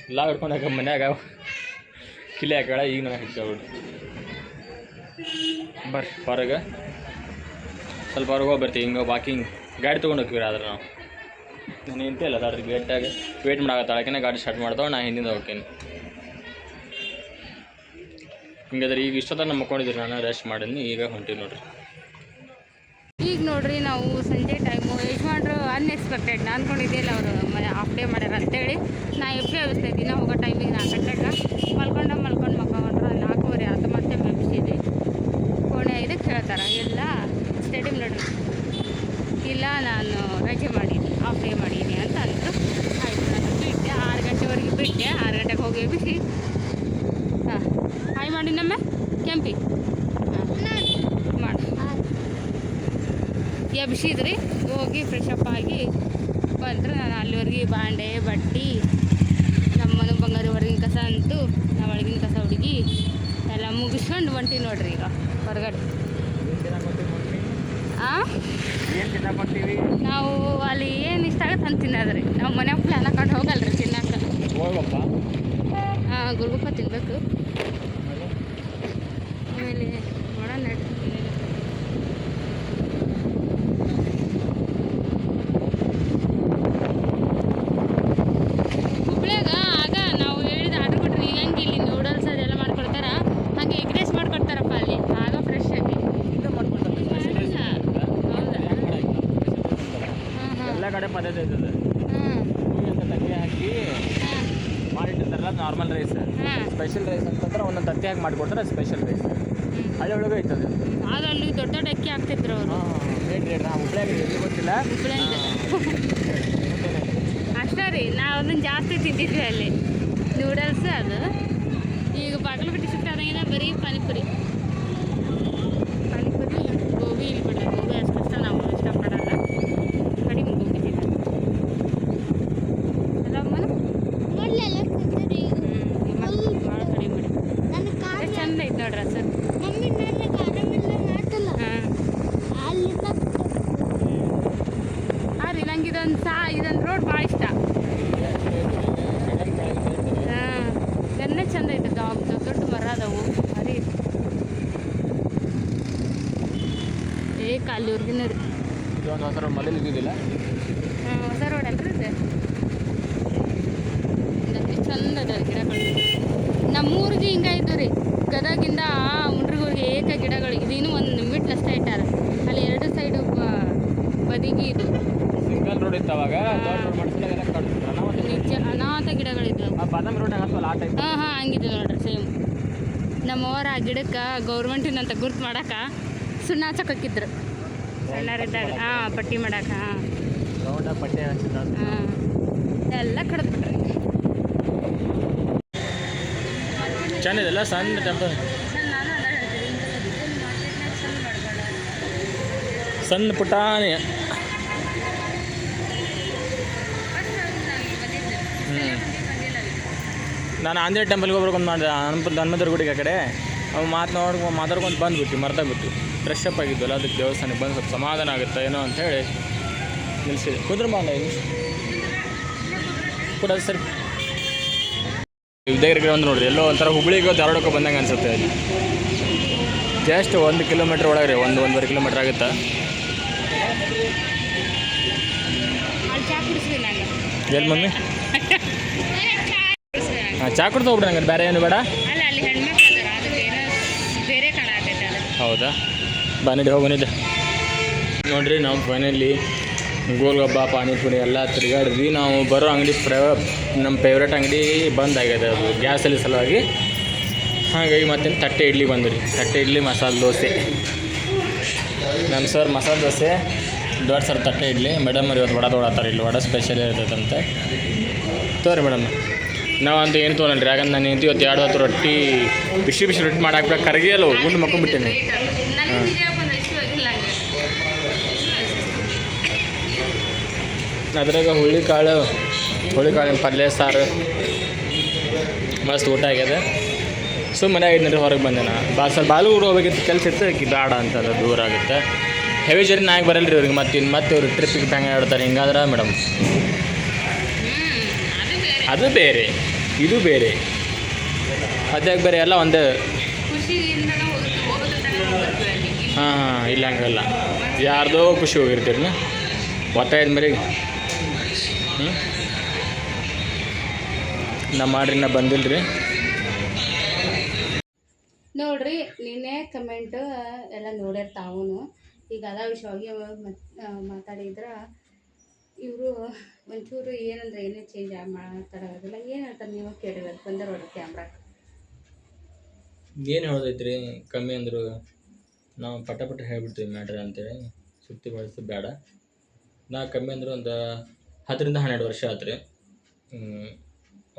ಎಲ್ಲ ಹಿಡ್ಕೊಂಡು ಮನ್ಯಾಗ ಕಿಲಿ ಹಾಕಳ, ಈಗ ನನಗೆ ಹಚ್ಚಾಬಿಡ್ರಿ. ಬರ್ರಿ ಹೊರಗೆ ಸ್ವಲ್ಪ ಹೊರಗೆ ಹೋಗಿ ಬರ್ತೀವಿ. ಹಿಂಗೆ ವಾಕಿಂಗ್ ಗಾಡಿ ತೊಗೊಂಡು ಹೋಗ್ತೀವಿ. ಆದ್ರೆ ನಾನು ಎಂತ ಇಲ್ಲ ಅದಾಡ್ರಿ ಗೇಟಾಗ ವೇಟ್ ಮಾಡಾಕತ್ತಾಳಕಿನ ಗಾಡಿ ಸ್ಟಾರ್ಟ್ ಮಾಡ್ತಾವೆ, ನಾ ಹಿಂದಿಂದ ಹೋಗ್ತೀನಿ. ಹಿಂಗಾದ್ರೆ ಈಗ ಇಷ್ಟೊತ್ತ ನಮ್ಮ ಮಕ್ಕೊಂಡಿದ್ರಿ, ನಾನು ರೆಸ್ಟ್ ಮಾಡೀನಿ. ಈಗ ಹೊಂಟೀವಿ ನೋಡ್ರಿ. ಈಗ ನೋಡ್ರಿ ನಾವು ಸಂಜೆ ಟೈಮು ಯಜಮಾನ್ರು ಅನ್ಎಕ್ಸ್ಪೆಕ್ಟೆಡ್. ನಾನು ಅಂದ್ಕೊಂಡಿದ್ದಿಲ್ಲ ಅವರು ಮನೆ ಹಾಫ್ ಡೇ ಮಾಡ್ಯಾರ ಅಂತೇಳಿ. ನಾ ಎಬ್ಬೆ ವ್ಯವಸ್ಥೆ ದಿನ ಹೋಗೋ ಟೈಮಿಗೆ 4 ಗಂಟೆಗೆ ಮಲ್ಕೊಂಡು ಮಕ್ಕೊಂಡ್ರು 4:15 ಆಯ್ತು. ಮತ್ತೆ ಮೆಬ್ಬಿಸಿದ್ವಿ ಕೋಣೆ 5ಕ್ಕೆ ಹೇಳ್ತಾರೆ ಎಲ್ಲ ಸ್ಟೇಡಿಯಂ ನೋಡ್ರಿ. ಇಲ್ಲ ನಾನು ರಜೆ ಮಾಡೀನಿ, ಹಾಫ್ ಡೇ ಮಾಡೀನಿ ಅಂತ ಅಂದರು. ಆಯಿತು, ನಾನು ಬಿಟ್ಟೆ. 6 ಗಂಟೆವರೆಗೆ ಬಿಟ್ಟೆ. 6 ಗಂಟೆಗೆ ಹೋಗಿ ಎಬ್ಬಿಸಿ ಹಾಂ ಹಾಯ್ ಮಾಡಿ ನಮ್ಮ ಕೆಂಪಿ ಮಾಡಿ ಎಬ್ಬಿಸಿದ್ರಿ. ಹೋಗಿ ಫ್ರೆಶಪ್ ಆಗಿ ಬಂದ್ರೆ ನಾನು ಅಲ್ಲಿವರೆಗೆ ಬಾಂಡೆ ಬಟ್ಟೆ ನಮ್ಮನು ಬಂಗಾರ ಹೊರಗಿನ ಕಸ ಅಂತು ನಾವು ಒಳಗಿನ ಕಸ ಹುಡುಗಿ ಎಲ್ಲ ಮುಗಿಸ್ಕೊಂಡು ಹೊಂಟೀವಿ ನೋಡ್ರಿ ಈಗ ಹೊರಗಡೆ. ನಾವು ಅಲ್ಲಿ ಏನು ಇಷ್ಟ ಆಗತ್ತೆ ಅಂತ ತಿನ್ನೋದ್ರಿ. ನಾವು ಮನ್ಯಾಗ ಪ್ಲಾನ್ ಹಾಕೊಂಡು ಹೋಗಲ್ರಿ ತಿನ್ನಕ್ಕೆ. ಹಾಂ ಗುರುಗುಪ್ಪ ತಿನ್ನಬೇಕು. ಆಮೇಲೆ ನೋಡೋಣ ಹುಬ್ಳ್ಯಾಗ ಆಗ ನಾವು ಹೇಳಿದ ಆರ್ಡ್ರ್ ಕೊಟ್ರಿ. ಹೆಂಗೆ ಇಲ್ಲಿ ನೂಡಲ್ಸ್ ಅದೆಲ್ಲ ಮಾಡ್ಕೊಡ್ತಾರ, ಹಾಗೆ ಎಗ್ ರೈಸ್ ಮಾಡ್ಕೊಡ್ತಾರಪ್ಪ ಅಲ್ಲಿ. ಆಗ ಫ್ರೆಶ್ ಆಗಿ ಎಲ್ಲ ಕಡೆ ಪದ್ಧತಿ ಐತದೆ. ತತ್ತಿ ಹಾಕಿ ಮಾಡಿಟ್ಟಿರ್ತಾರಲ್ಲ ನಾರ್ಮಲ್ ರೈಸ್. ಸ್ಪೆಷಲ್ ರೈಸ್ ಅಂತಂದ್ರೆ ಒಂದೊಂದು ತತ್ತಿ ಹಾಕಿ ಮಾಡಿಕೊಡ್ತಾರೆ, ಸ್ಪೆಷಲ್ ರೈಸ್. ಅದರೊಳಗೆ ಐತದೆ. ಆಗ ಅಲ್ಲಿ ದೊಡ್ಡ ದೊಡ್ಡ ಅಕ್ಕಿ ಹಾಕ್ತಿದ್ರು ಅವರು. ನಾವು ಹುಬ್ಳ್ಯಾಗ ಎಲ್ಲಿ ಗೊತ್ತಿಲ್ಲ, ಅಷ್ಟೇ ರೀ. ನಾವು ಅದನ್ನು ಜಾಸ್ತಿ ತಿಂತಿದ್ವಿ ಅಲ್ಲಿ ನೂಡಲ್ಸ್. ಅದು ಈಗ ಬಾಗಲಕೋಟೆ ಶಿಫ್ಟ್ ಆದಂಗೆ ಬರೀ ಪಾನಿಪುರಿ ಗೋಬಿ. ಇಲ್ಲಿ ಬಿಡ್ರಿ ಗೋಬಿ ಅಷ್ಟು ಕಷ್ಟ ನಾವು ಇಷ್ಟಪಡಲ್ಲ, ಕಡಿಮೆ ಗೋಬಿ ತಿನ್ನೋದು. ಎಲ್ಲ ಭಾಳ ಕಡಿಮೆ ಮಾಡಿ ಚಂದ ಐತೆ ನೋಡ್ರಿ ಸರ್. ಹಾಂ ರೀ, ನಂಗೆ ಇದೊಂದು ರೋಡ್ ಭಾಳ ಇಷ್ಟ. ಹಾಂ ಎಣ್ಣೆ ಚಂದ ಐತೆ. ದೊಡ್ಡ ಮರ ಅದಾವು ಭಾರಿ. ಅಲ್ಲಿವರೆಗಿನ ರೀ ಹೊಸ ರೋಡ್ ಮೊದಲು ಇದ್ದಿದ್ದಿಲ್ಲ. ಹಾಂ ಹೊಸ ರೋಡ್ ಅಲ್ರಿ ಇದು. ಚಂದ ಅದ ಗಿಡಗಳು. ನಮ್ಮೂರಿಗೆ ಹಿಂಗೆ ಇದ್ದು ರೀ, ಗದಗಿಂದ ಮುಂಡ್ರಿಗೂರಿಗೆ ಏಕ ಗಿಡಗಳು. ಇದಿನ್ನೂ ಒಂದು ಮಿಟ್ಲು ಅಷ್ಟೇ ಇಟ್ಟಾರ. ಅಲ್ಲಿ 2 ಸೈಡು ಬದಿಗೆ ಇದು ಸಿಂಗಲ್ ರೋಡ್ ಇತ್ತು ಅವಾಗ. ದೊಡ್ಡ ರೋಡ್ ಮಾಡಿಸಿಲ್ಲ, ಬಾದಾಮಿ ರೋಡ್ ಹತ್ತಲ್ಲ ಆ ಟೈಪ್. ಹಾಂ ಹಂಗಿದೆ ನೋಡ್ರಿ ಸೇಮ್. ನಮ್ಮವ್ರ ಆ ಗಿಡಕ್ಕೆ ಗೌರ್ಮೆಂಟಿನಂತ ಗುರ್ತು ಮಾಡಕ್ಕೆ ಸುಣ್ಣ ಹಚ್ಚಕ್ಕಿದ್ರು ಸಣ್ಣರಿದ್ದಾಗ. ಪಟ್ಟಿ ಮಾಡಕ್ಕೆ. ರೌಂಡ ಪಟ್ಟೆ ಹಚ್ಚಿದ ಎಲ್ಲ ಕಡ್ದ್ಬಿಟ್ರಿ. ಚೆನ್ನಿದೆಲ್ಲ ಸಣ್ಣ ಟೆಂಪಲ್, ಸಣ್ಣ ಪುಟಾಣಿ. ನಾನು ಆಂಜನೇಯ ಟೆಂಪಲ್ಗೆ ಹೋಗ್ಬೇಕಂತ ಮಾಡಿದೆ ಹನುಮಂತರ ಗುಡಿಗೆ ಆ ಕಡೆ. ಅವು ಮಾತಾಡ್ಕೊಂಡು ಬಂದುಬಿಟ್ಟು ಮರ್ತಾಗ್ಬಿಟ್ಟು ಫ್ರೆಶ್ ಅಪ್ ಆಗಿದ್ವಲ್ಲ, ಅದಕ್ಕೆ ದೇವಸ್ಥಾನಕ್ಕೆ ಬಂದು ಸ್ವಲ್ಪ ಸಮಾಧಾನ ಆಗುತ್ತೆ ಏನೋ ಅಂಥೇಳಿ ನಿಲ್ಲಿಸಿದೆ. ಕುದುರೆ ಮಾಡ ಕೂಡ ಸರಿ. ವಿದ್ಯಾಗಿರಿ ಒಂದು ನೋಡಿರಿ, ಎಲ್ಲೋ ಒಂಥರ ಹುಬ್ಳಿಗೆ ಧಾರವಾಡಕ್ಕೆ ಬಂದಂಗೆ ಅನಿಸುತ್ತೆ. ಅಲ್ಲಿ ಜಸ್ಟ್ 1 ಕಿಲೋಮೀಟ್ರ್ ಒಳಗೆ 1-1.5 ಕಿಲೋಮೀಟ್ರ್ ಆಗುತ್ತಾ. ಎಲ್ಲಿ ಮಮ್ಮಿ? ಹಾಂ, ಚಾ ಕುಡ್ದು ಹೋಗ್ಬಿಡ ಹಂಗಾರೆ, ಬೇರೆ ಏನು ಬೇಡ. ಹೌದಾ, ಬಾನಿದೆ ಹೋಗಿ ಬಂದಿದ್ದೆ ನೋಡಿರಿ. ನಾವು ಫೈನಲಿ ಗೋಲ್ಗಪ್ಪ ಪಾನಿಪುರಿ ಎಲ್ಲ ತಿರುಗಾಡಿದ್ವಿ. ನಾವು ಬರೋ ಅಂಗಡಿ ನಮ್ಮ ಫೇವ್ರೇಟ್ ಅಂಗಡಿ ಬಂದಾಗಿದೆ, ಅದು ಗ್ಯಾಸಲ್ಲಿ ಸಲುವಾಗಿ. ಹಾಗಾಗಿ ಮತ್ತೇನು ತಟ್ಟೆ ಇಡ್ಲಿ ಬಂದ್ರಿ. ತಟ್ಟೆ ಇಡ್ಲಿ, ಮಸಾಲೆ ದೋಸೆ. ನಮ್ಮ ಸರ್ ಮಸಾಲೆ ದೋಸೆ, ದೊಡ್ಡ ಸರ್ ತಟ್ಟೆ ಇಡ್ಲಿ. ಮೇಡಮ್ ಅವ್ರು ಇವತ್ತು ವಡೆ ತೊಗೊಳತ್ತಾರೆ, ಇಲ್ಲಿ ವಡೆ ಸ್ಪೆಷಲ್ ಇರ್ತೈತಂತೆ. ತೋರಿ ಮೇಡಮ್, ನಾವಂತೂ ಏನು ತೊಗೊಳಲ್ರಿ. ಯಾಕಂದ್ರೆ ನಾನು ನಿಂತು ಇವತ್ತು 2 ಹೊತ್ತು ರೊಟ್ಟಿ ಬಿಸಿ ರೊಟ್ಟಿ ಮಾಡಾಕ್ಬೇಕು, ಕರಗಿಯಲ್ಲ ಗುಂಡು ಮಕ್ಕೊಂಡ್ಬಿಟ್ಟೇನೆ. ಅದ್ರಾಗ ಹುಳಿಕಾಳಿನ ಪಲ್ಯ ಸಾರು ಮಸ್ತ್ ಊಟ ಆಗ್ಯದ. ಸುಮ್ಮನೆ ಆಗಿದ್ರಿ, ಹೊರಗೆ ಬಂದೆ ನಾ. ಬಾಲು ಊರು ಹೋಗ್ಬೇಕಿತ್ತು, ಕೆಲಸ ಇತ್ತು, ಬೇಡ ಅಂತಂದ್ರೆ ದೂರ ಆಗುತ್ತೆ. ಹೆವಿ ಜರ್ನಿ ನಾಗಿ ಬರಲ್ಲ ರೀ ಅವ್ರಿಗೆ. ಮತ್ತೆ ಇವ್ರು ಟ್ರಿಪ್ಪಿಗೆ ಬ್ಯಾಂಗ್ ಆಡ್ತಾರೆ. ಹಿಂಗಾದ್ರೆ ಮೇಡಮ್ ಅದು ಬೇರೆ, ಇದು ಬೇರೆ, ಅದ್ಯಾಕೆ ಬೇರೆ, ಎಲ್ಲ ಒಂದೇ. ಹಾಂ ಇಲ್ಲ ಹಂಗಲ್ಲ, ಯಾರ್ದೋ ಖುಷಿ ಹೋಗಿರ್ತೀರಿ ಒತ್ತಾಯದ ಮೇರೆಗೆ. ನಮ್ಮ ಮಾಡ್ರಿ ನಾ ಬಂದಿಲ್ಲ ರೀ. ನೋಡ್ರಿ, ನಿನ್ನೆ ಕಮೆಂಟ್ ಎಲ್ಲ ನೋಡಿರ್ತಾವೂ. ಈಗ ಅದ ವಿಷಯವಾಗಿ ಮಾತಾಡಿದ್ರೆ ಇವರು ಒಂಚೂರು ಏನಂದ್ರೆ ಏನೇ ಚೇಂಜ್ ಮಾತಾಡೋದಿಲ್ಲ. ಏನು ಹೇಳ್ತಾರೆ ನೀವು ಕೇಳಿರೋದು ಬಂದರೆ ನೋಡ್ರಿ ಕ್ಯಾಮ್ರಾಕ್ಕೆ. ಏನು ಹೇಳೋದೈತ್ರಿ, ಕಮ್ಮಿ ಅಂದರು ನಾವು ಪಟ ಹೇಳ್ಬಿಡ್ತೀವಿ ಮ್ಯಾಟ್ರ್ ಅಂತೇಳಿ ಸುತ್ತಿ ಬಳಸಿ ಬೇಡ. ನಾ ಕಮ್ಮಿ ಅಂದ್ರೆ ಒಂದು 10-12 ವರ್ಷ ಆಯ್ತು ರೀ.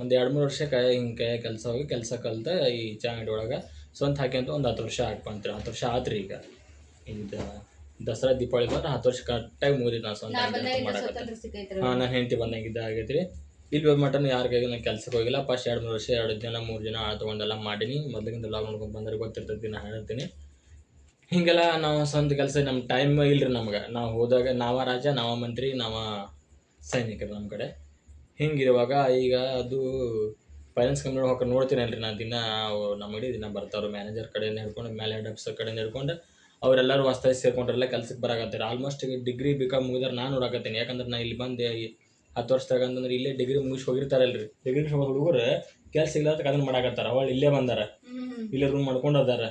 ಒಂದು 2-3 ವರ್ಷ ಹಿಂಗೆ ಕೆಲಸ ಕಲಿತ ಈ ಚಾ ಅಂಗಡಿ ಒಳಗೆ ಸ್ವಂತ ಹಾಕ್ಯಂತ ಒಂದು 10 ವರ್ಷ ಹಾಕ್ಬಂತೀರಿ. 10 ವರ್ಷ ಆತ್ರಿ. ಈಗ ದಸರಾ ದೀಪಾವಳಿ ಬಂದ್ರೆ 10 ವರ್ಷ ಕರೆಕ್ಟಾಗಿ ಮುಗಿದಿತ್ತು. ನಾನು ಸ್ವಂತ ಮಾಡಕತ್ತೆ. ನಾನು ಹೆಂಡತಿ ಬಂದಂಗಿದ್ದ ಆಗೈತೆ ರೀ. ಇಲ್ಲಿ ಮಟನ್ ಯಾರ ಕೈಗೆ ನಾನು ಕೆಲ್ಸಕ್ಕೆ ಹೋಗಿಲ್ಲ. ಫಸ್ಟ್ 2-3 ವರ್ಷ 2 ಜನ 3 ಜನ ತೊಗೊಂಡೆಲ್ಲ ಮಾಡೀನಿ. ಮೊದಲಿಗಿಂತ ಲಾಗ್ ನೋಡ್ಕೊಂಡು ಬಂದರೆ ಗೊತ್ತಿರ್ತೈತಿ, ನಾನು ಹೇಳ್ತೀನಿ. ಹೀಗೆಲ್ಲ ನಾವು ಸ್ವಂತ ಕೆಲಸ, ನಮ್ಮ ಟೈಮ್ ಇಲ್ಲರಿ ನಮ್ಗೆ. ನಾವು ಹೋದಾಗ ನಾವ ರಾಜ, ನಾವ ಮಂತ್ರಿ, ನಾವ ಸೈನಿಕರು ನಮ್ಮ ಕಡೆ. ಹಿಂಗಿರುವಾಗ ಈಗ ಅದು ಫೈನಾನ್ಸ್ ಕಂಪ್ನಿ ಹೋಗಿ ನೋಡ್ತೀನಲ್ರಿ ನಾನು. ದಿನ ನಮ್ಮ ಅಂಗಡಿ ದಿನ ಬರ್ತಾರೋ ಮ್ಯಾನೇಜರ್ ಕಡೆಯಿಂದ ಹಿಡ್ಕೊಂಡು ಮೇಲೆ ಹೆಡ್ ಆಫೀಸರ್ ಕಡೆಯಿಂದ ಹಿಡ್ಕೊಂಡು ಅವರೆಲ್ಲರೂ ಹೊಸ್ತಾಗಿ ಸೇರ್ಕೊಂಡ್ರೆಲ್ಲ ಕೆಲ್ಸಕ್ಕೆ ಬರಾಕತ್ತಾರೆ. ಆಲ್ಮೋಸ್ಟ್ ಡಿಗ್ರಿ ಬಿಕಾಮ್ ಮುಗಿದ್ರೆ ನಾನು ನೋಡಾಕತ್ತೀನಿ. ಯಾಕಂದ್ರೆ ನಾನು ಇಲ್ಲಿ ಬಂದೆ 10 ವರ್ಷದಾಗ ಅಂತಂದ್ರೆ ಇಲ್ಲೇ ಡಿಗ್ರಿ ಮುಗಿಸಿ ಹೋಗಿರ್ತಾರಲ್ರಿ. ಡಿಗ್ರಿ ಹುಡುಗರು ಕೆಲಸ ಸಿಗ್ಲಾರ್ದಕ್ಕೆ ಅದನ್ನು ಮಾಡಾಕತ್ತಾರ. ಅವಳು ಇಲ್ಲೇ ಬಂದಾರ, ಇಲ್ಲೇ ರೂಮ್ ಮಾಡ್ಕೊಂಡು ಅದಾರ.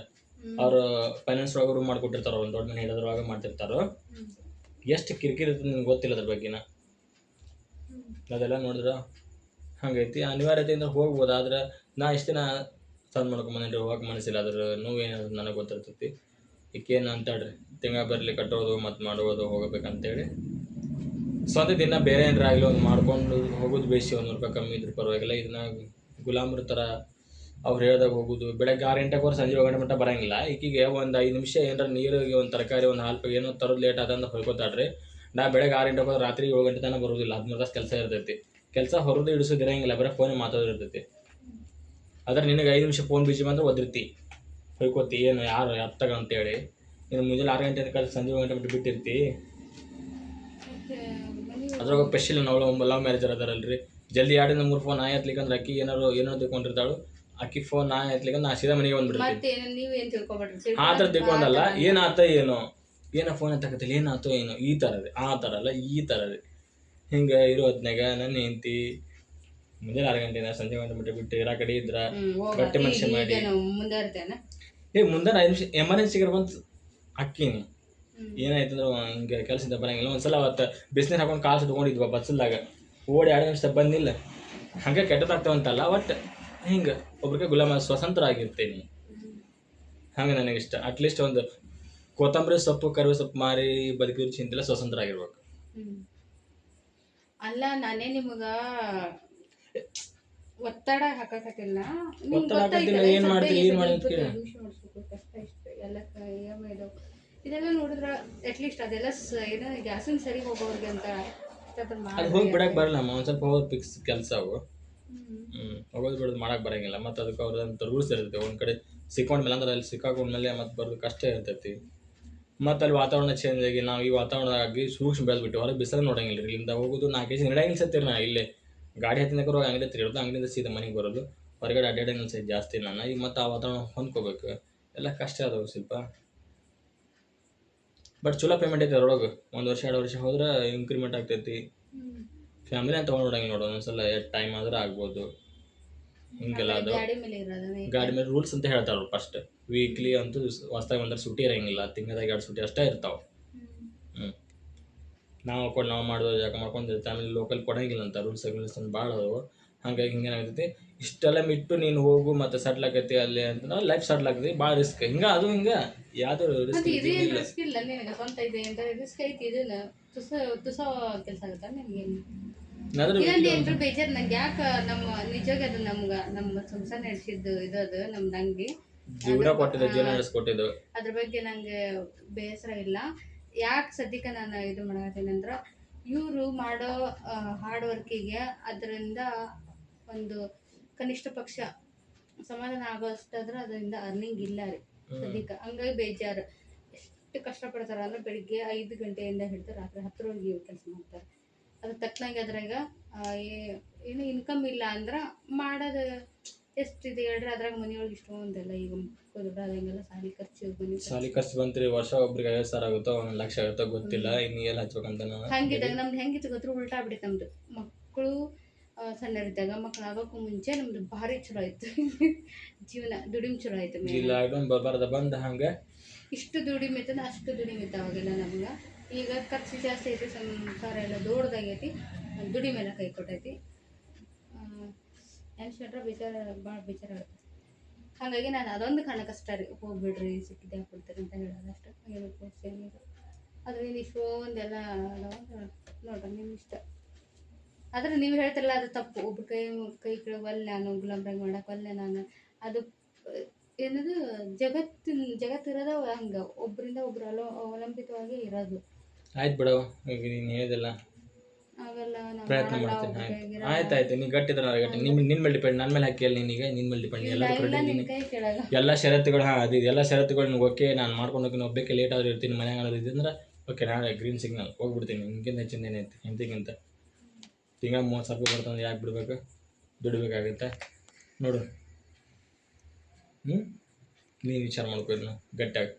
ಅವ್ರು ಫೈನಾನ್ಸ್ ಒಳಗೆ ರೂಮ್ ಮಾಡಿಕೊಟ್ಟಿರ್ತಾರ, ಒಂದು ದೊಡ್ಡ ಮನೆ ಹಿಡಿದ್ರೊಳಗೆ ಮಾಡ್ತಿರ್ತಾರೋ. ಎಷ್ಟು ಕಿರಿಕಿರಿ ಇರ್ತದೆ ನಿಮ್ಗೆ ಗೊತ್ತಿಲ್ಲ ಅದ್ರ ಬಗ್ಗೆನ. ಅದೆಲ್ಲ ನೋಡಿದ್ರೆ ಹಂಗೈತಿ. ಅನಿವಾರ್ಯತೆಯಿಂದ ಹೋಗ್ಬೋದು. ಆದ್ರೆ ನಾ ಇಷ್ಟು ದಿನ ತಂದು ಮಾಡ್ಕೊಂಬಂದ್ರೆ ಹೋಗಕ್ಕೆ ಮನಸ್ಸಿಲ್ಲ. ಅದ್ರ ನೋವೇನಾದ್ರು ನನಗೆ ಗೊತ್ತಿರ್ತೈತಿ. ಈಕೇನು ಅಂತಾಡ್ರಿ, ತಿಂಗಳ ಬರಲಿ ಕಟ್ಟೋದು ಮತ್ತು ಮಾಡೋದು ಹೋಗಬೇಕಂತೇಳಿ ಸ್ವಂತ ದಿನ ಬೇರೆ ಏನಾರ ಆಗಲಿ ಒಂದು ಮಾಡ್ಕೊಂಡು ಹೋಗೋದು ಬೇಸಿ. 100 ರೂಪಾಯಿ ಕಮ್ಮಿ ಇದ್ರೆ ಪರವಾಗಿಲ್ಲ. ಇದನ್ನ ಗುಲಾಮ್ರ ಥರ ಅವ್ರು ಹೇಳ್ದಾಗ ಹೋಗೋದು. ಬೆಳಗ್ಗೆ 6 ಗಂಟೆಗೆ ಹೋದ್ರೆ ಸಂಜೆ 7 ಗಂಟೆ ಮಟ್ಟ ಬರೋಂಗಿಲ್ಲ. ಈಕಿಗೆ ಒಂದು 5 ನಿಮಿಷ ಏನಾರ ನೀರಿಗೆ ಒಂದು ತರಕಾರಿ ಒಂದು ಹಾಲು ಏನೋ ತರೋದು ಲೇಟ್ ಆದಂತ ಹೊಯ್ಕೋತಾಡ್ರಿ. ನಾ ಬೆಳಗ್ಗೆ 6 ಗಂಟೆಗೆ ಹೋದ್ರೆ ರಾತ್ರಿ 7 ಗಂಟೆ ತನಕ ಬರೋದಿಲ್ಲ. 13 ತಾಸು ಕೆಲಸ ಇರ್ತೈತಿ. ಕೆಲಸ ಹೊರದು ಇಡಿಸೋದು ಇರೋಂಗಿಲ್ಲ, ಬರೀ ಫೋನ್ ಮಾತಾಡಿರ್ತೈತಿ. ಆದ್ರೆ ನಿನಗೆ 5 ನಿಮಿಷ ಫೋನ್ ಬಿಜಿ ಬಂದ್ರೆ ಒದರ್ತಿ, ಹೊಯ್ಕೋತಿ, ಏನು ಯಾರು ಅತ್ತಾಗ ಅಂತೇಳಿ. ನೀನು ಮುಂಜಾನೆ 6 ಗಂಟೆ ತನಕ ಸಂಜೆ 7 ಗಂಟೆ ಬಿಟ್ಟು ಬಿಟ್ಟಿರ್ತಿ. ಅದ್ರಾಗ ಸ್ಪೆಷಲ್ ನಾವು ಲವ್ ಮ್ಯಾರೇಜರ್ ಅದಾರಲ್ರಿ, ಜಲ್ದಿ 2-3 ಫೋನ್ ನಾ ಎತ್ಲಿಕ್ಕಂದ್ರೆ ಅಕ್ಕಿ ಏನೋ ತಿಳ್ಕೊಂಡಿರ್ತಾಳು. ಅಕ್ಕಿ ಫೋನ್ ನಾ ಎತ್ಲಿಕ್ಕಂದ್ರೆ ನಾ ಸೀದಾ ಮನೆಗೆ ಬಂದ್ಬಿಡ್ತೀನಿ. ಆ ಥರ ತಿಳ್ಕೊಂಡಲ್ಲ, ಏನಾತ ಏನೋ ಫೋನ್ ಎತ್ತಕತ್ತಿಲ್ಲ, ಏನಾತೋ ಏನೋ ಈ ಥರ ರೀ. ಆ ಥರ ಅಲ್ಲ, ಈ ಥರ ರೀ. ಹಿಂಗೆ ಇರೋ ಹೊತ್ನಾಗ ನನ್ನ ಹೆಂಡತಿ ಮುಂಜಾನೆ 6 ಗಂಟೆಯಿಂದ ಸಂಜೆ 7 ಗಂಟೆ ಬಿಟ್ಟು ಇರೋ ಕಡೆ ಇದ್ರೆ ಗಟ್ಟಿ ಮನುಷ್ಯ ಮಾಡಿ ಮುಂದೆ 5 ನಿಮಿಷ ಎಮರ್ಜೆನ್ಸಿಗೆ ಬಂತು ಅಕ್ಕಿನಿ. ಏನಾಯ್ತಂದ್ರೆ ಹಿಂಗೆ ಕೆಲಸದಿಂದ ಬರೋಂಗಿಲ್ಲ. ಒಂದ್ಸಲ ಅವತ್ತು ಬಿಸಿನೀರು ಹಾಕೊಂಡು ಕಾಲು ತೊಗೊಂಡಿದ್ವ ಬಸ್ಸಲ್ದಾಗ, ಓಡಿ 2 ನಿಮಿಷ ಬಂದಿಲ್ಲ. ಹಂಗೆ ಕೆಟ್ಟದಾಗ್ತಾವಂತಲ್ಲ ಒಟ್ಟು ಹಿಂಗೆ ಒಬ್ರಿಗೆ ಗುಲಾಮ ಸ್ವತಂತ್ರ ಆಗಿರ್ತೀನಿ ಹಂಗೆ ನನಗಿಷ್ಟ ಅಟ್ಲೀಸ್ಟ್ ಒಂದು ಕೊತ್ತಂಬರಿ ಸೊಪ್ಪು ಕರಿವೆ ಸೊಪ್ಪು ಮಾರಿ ಬದುಕಿದ್ರು ಚಿಂತಿಲ್ಲ ಸ್ವತಂತ್ರ ಆಗಿರ್ಬೇಕು. ಅಲ್ಲ ನಾನೇ ನಿಮಗ ಒತ್ತಡ ಹಾಕಕತ್ತಿಲ್ಲ. ಒತ್ತಡ ಹಾಕತ್ತಿಲ್ಲ, ಏನ್ ಮಾಡ್ತೀವಿ ಏನ್ ಮಾಡಿದ್ಕೆ ಕಷ್ಟ ಇಷ್ಟ ಎಲ್ಲ EMI ಇದೆಲ್ಲ ನೋಡಿದ್ರ ಅಟ್ಲೀಸ್ಟ್ ಅದೆಲ್ಲ ಏನೋ ಗ್ಯಾಸಿನ ಸರಿ ಹೋಗೋರ್ಗೆ ಅಂತ ಅದು ಹೋಗಿ ಬಿಡಕ್ಕೆ ಬರಲ್ಲ ಒಂದು ಸ್ವಲ್ಪ ಹೋಗೋದು ಫಿಕ್ಸ್ ಕೆಲಸ ಅವು. ಹೋಗೋದು ಬಿಡೋದು ಮಾಡಕ್ಕೆ ಬರೋಂಗಿಲ್ಲ ಮತ್ತು ಅದಕ್ಕೆ ಅವ್ರದಂತ ರೂಲ್ಸ್ ಇರ್ತೈತೆ. ಒಂದು ಕಡೆ ಸಿಕ್ಕೊಂಡ್ಮೇಲೆ ಅಂದ್ರೆ ಅಲ್ಲಿ ಸಿಕ್ಕಾಕೊಂಡ್ಮೇಲೆ ಮತ್ತು ಬರೋದು ಕಷ್ಟ ಇರ್ತೈತಿ. ಮತ್ತು ಅಲ್ಲಿ ವಾತಾವರಣ ಚೇಂಜ್ ಆಗಿ ನಾವು ಈ ವಾತಾವರಣದಾಗಿ ಸೂಕ್ಷ್ಮ ಬೆಳೆದ್ಬಿಟ್ಟು ಹೊರಗೆ ಬಿಸಿಲು ನೋಡಂಗಿಲ್ಲ ರೀ. ಇಲ್ಲಿಂದ ಹೋಗೋದು 4 ಕೆಜಿ ನಡೆಯಂಗಿಲ್ಲ ಸತ್ತೀರಿ. ನಾ ಇಲ್ಲೇ ಗಾಡಿ ಹತ್ತಿನಕ್ಕೆ ಹೋಗಿ ಅಂಗಡಿ ತಿರುಗೋದು, ಅಂಗಡಿಯಿಂದ ಸೀದಾ ಮನೆಗೆ ಬರೋದು, ಹೊರಗಡೆ ಅಡ್ಡಾಡಂಗಿಲ್ಲ ಸಹಿತ ಜಾಸ್ತಿ ನಾನು. ಈಗ ಮತ್ತು ಆ ವಾತಾವರಣ ಹೊಂದ್ಕೋಬೇಕು, ಎಲ್ಲ ಕಷ್ಟ ಅದಾವೆ ಸ್ವಲ್ಪ. ಬಟ್ ಚಲೋ ಪೇಮೆಂಟ್ ಐತೆ ಅದ್ರೊಳಗೆ. 1 ವರ್ಷ 2 ವರ್ಷ ಹೋದ್ರೆ ಇನ್ಕ್ರಿಮೆಂಟ್ ಆಗ್ತೈತಿ. ಫ್ಯಾಮಿಲಿ ಅಂತ ತೊಗೊಂಡು ನೋಡೋಂಗಿಲ್ಲ, ಒಂದೊಂದ್ಸಲ ಎಷ್ಟು ಟೈಮ್ ಆದ್ರೆ ಆಗ್ಬೋದು. ಹಿಂಗೆಲ್ಲ ಅದು ಗಾಡಿ ಮೇಲೆ ರೂಲ್ಸ್ ಅಂತ ಹೇಳ್ತಾರೆ ಫಸ್ಟ್. ವೀಕ್ಲಿ ಅಂತೂ ಹೊಸ್ದಾಗಿ ಬಂದ್ರೆ ಸುಟಿ ಇರೋಂಗಿಲ್ಲ, ತಿಂಗಳದಾಗ 2 ಸುಟಿ ಅಷ್ಟೇ ಇರ್ತಾವೆ. ನಾವು ಮಾಡೋದು ಜಾಗ ಮಾಡ್ಕೊಂಡಿರ್ತೀವಿ. ಆಮೇಲೆ ಲೋಕಲ್ ಕೊಡೋಂಗಿಲ್ಲ ಅಂತ ರೂಲ್ಸ್ ರೆಗ್ಯುಲೇಷನ್ ಭಾಳ ಅದಾವೆ. ಹಾಗಾಗಿ ಹಿಂಗೇನಾಗ್ತೈತಿ, ಇಷ್ಟೆಲ್ಲ ಬಿಟ್ಟು ನೀನು ಹೋಗು ಮತ್ತು ಸೆಟ್ಲ್ ಆಗೈತಿ ಅಲ್ಲಿ ಅಂತಂದ್ರೆ ಲೈಫ್ ಸೆಟ್ಲ್ ಆಗ್ತೈತಿ. ಭಾಳ ರಿಸ್ಕ್ ಹಿಂಗೆ ಅದು ಹಿಂಗೆ ಯಾವುದು ರಿಸ್ಕ್ ಇಲ್ಲ. ಇಲ್ಲ ನಿನಗೆ ಸ್ವಂತ ಇದೆ ಅಂತ ರಿಸ್ಕ್ ಐತಿ. ಇದನ್ನ ತುಸ ಕೆಲಸ ಆಗುತ್ತಾ ನಿನಗೆ? ಏನ್ರ ಬೇಜಾರು ನಂಗೆ ಯಾಕೆ ನಮ್ಮ ನಿಜವಾಗಿ ಅದು ನಮ್ಮ ಸಂಸಾರ ನಡೆಸಿದ್ದು ಇರೋದು ನಮ್ದು ಅಂಗಡಿ ಜೀವನ ಕೊಟ್ಟಿದ್ದು, ಜೀವನ ನಡೆಸ್ಕೊಟ್ಟಿದ್ದು, ಅದ್ರ ಬಗ್ಗೆ ನಂಗೆ ಬೇಸರ ಇಲ್ಲ. ಯಾಕೆ ಸದ್ಯಕ್ಕೆ ನಾನು ಇದು ಮಾಡತ್ತೀನಿ ಅಂದ್ರೆ ಇವರು ಮಾಡೋ ಹಾರ್ಡ್ ವರ್ಕಿಗೆ ಅದರಿಂದ ಒಂದು ಕನಿಷ್ಠ ಪಕ್ಷ ಸಮಾಧಾನ ಆಗೋಷ್ಟಾದ್ರೆ ಅದರಿಂದ ಅರ್ನಿಂಗ್ ಇಲ್ಲ ರೀ ಸದ್ಯಕ್ಕೆ. ಹಂಗಾಗಿ ಬೇಜಾರು. ಎಷ್ಟು ಕಷ್ಟಪಡ್ತಾರೆ ಅಂದ್ರೆ ಬೆಳಿಗ್ಗೆ 5 ಗಂಟೆಯಿಂದ ಹಿಡಿದು ರಾತ್ರಿ 10ರವರೆಗೆ ಕೆಲಸ ಮಾಡ್ತಾರೆ. ಅದು ತಕ್ಕನಾಗಿ ಅದ್ರಾಗ ಏನು ಇನ್ಕಮ್ ಇಲ್ಲ ಅಂದ್ರೆ ಮಾಡೋದು ಎಷ್ಟಿದೆ ಹೇಳ್ರಿ. ಅದ್ರಾಗ ಮನೆಯೊಳಗೆ ಇಷ್ಟೊಂದೆಲ್ಲ ಈಗ ದುಡ್ಡಾದಂಗೆಲ್ಲ ಸಾಲಿ ಖರ್ಚು ಬಂತ್ರಿ. ವರ್ಷ ಒಬ್ರಿಗೆ 50,000 ಆಗುತ್ತೋ 1 ಲಕ್ಷ ಆಗುತ್ತೋ ಗೊತ್ತಿಲ್ಲ. ಇನ್ನು ಎಲ್ಲ ಹಚ್ಬೇಕಂತ ಹಂಗಿದ್ದಾಗ ನಮ್ದು ಹೆಂಗಿತ್ತು ಗೊತ್ತರು ಉಲ್ಟಾ ಬಿಡಿತ್ತು. ನಮ್ದು ಮಕ್ಕಳು ಸಣ್ಣರಿದ್ದಾಗ ಮಕ್ಳು ಆಗೋಕ್ಕೂ ಮುಂಚೆ ನಮ್ದು ಭಾರಿ ಚಲೋ ಆಯ್ತು ಜೀವನ. ದುಡಿಮೆ ಚಲೋ ಆಯ್ತು. ಲಾಕ್ಡೌನ್ ಬಂದ ಹಂಗೆ ಇಷ್ಟು ದುಡಿಮೆ ಇತ್ತಂದ್ರೆ ಅಷ್ಟು ದುಡಿಮೆ ಇತ್ತು ಅವಾಗೆಲ್ಲ ನಮ್ಗೆ. ಈಗ ಖರ್ಚು ಜಾಸ್ತಿ ಐತಿ, ಸಂಸಾರ ಎಲ್ಲ ದೊಡ್ಡದಾಗೈತಿ, ದುಡಿಮೆಲ್ಲ ಕೈ ಕೊಟ್ಟೈತಿ. ನೆನ್ಸ್ಕೊಂಡ್ರೆ ಭಾಳ ಬೇಜಾರ ಆಗುತ್ತೆ. ಹಾಗಾಗಿ ನಾನು ಅದೊಂದು ಕಾರಣಕ್ಕಷ್ಟ ರೀ ಹೋಗ್ಬಿಡ್ರಿ ಸಿಕ್ಕಿದ್ದೆ ಕೊಡ್ತೀರಿ ಅಂತ ಹೇಳೋದು ಅಷ್ಟೇ. ಏನು ಏನಿಲ್ಲ. ಅದರಿಂದ ಇಷ್ಟೊಂದೆಲ್ಲ ನೋಡ್ರಿ ನಿಮ್ಮ ಇಷ್ಟ. ಆದರೆ ನೀವು ಹೇಳ್ತಿರಲ್ಲ ಅದು ತಪ್ಪು. ಒಬ್ರು ಕೈ ಕೆಳಗಲ್ಲ ನಾನು ಗುಲಾಮ್ರಾಗಿ ಮಾಡೋಕೆ ಅಲ್ಲೇ ನಾನು ಅದು ಏನದು ಜಗತ್ತಿರೋದ ಹಂಗೆ ಒಬ್ಬರಿಂದ ಒಬ್ರು ಅವಲಂಬಿತವಾಗಿ ಇರೋದು. ಆಯ್ತು ಬಿಡವ, ಈಗ ನೀನು ಹೇಳಿದೆಲ್ಲ ಅವೆಲ್ಲ ಪ್ರಯತ್ನ ಮಾಡ್ತೀನಿ. ಆಯ್ತು ನೀನು ಗಟ್ಟಿದ್ರೆ ಗಟ್ಟಿ. ನಿನ್ನ ಮೇಲೆ ಡಿಪೆಂಡ್, ನನ್ನ ಮೇಲೆ ಹಾಕಿಲ್ಲ. ನಿನಗೆ ನಿನ್ನ ಮೇಲೆ ಡಿಪೆಂಡ್. ಎಲ್ಲ ಷರತ್ತುಗಳು ಅದು ಎಲ್ಲ ಷರತ್ತುಗಳು ನಿಮ್ಗೆ ಓಕೆ. ನಾನು ಮಾಡ್ಕೊಂಡು ಹೋಗಿ ಒಬ್ಬಕ್ಕೆ ಲೇಟ್ ಆದ್ರೂ ಇರ್ತೀನಿ, ಮನೆಯಾಗ ಅನ್ನೋದು ಇದ್ದಂದ್ರೆ ಓಕೆ, ನಾಳೆ ಗ್ರೀನ್ ಸಿಗ್ನಲ್ ಹೋಗ್ಬಿಡ್ತೀನಿ. ನಿಮ್ಗಿಂತ ಹೆಚ್ಚಿಂದ ಏನೈತಿ ಎಂತಿಗಿಂತ. ತಿಂಗಳ 30,000 ರೂಪಾಯಿ ಬರ್ತಂದ್ರೆ ಯಾಕೆ ಬಿಡಬೇಕು, ದುಡಿಬೇಕಾಗುತ್ತೆ ನೋಡು. ನೀನು ವಿಚಾರ ಮಾಡ್ಕೊ, ಗಟ್ಟಿಯಾಗಿ.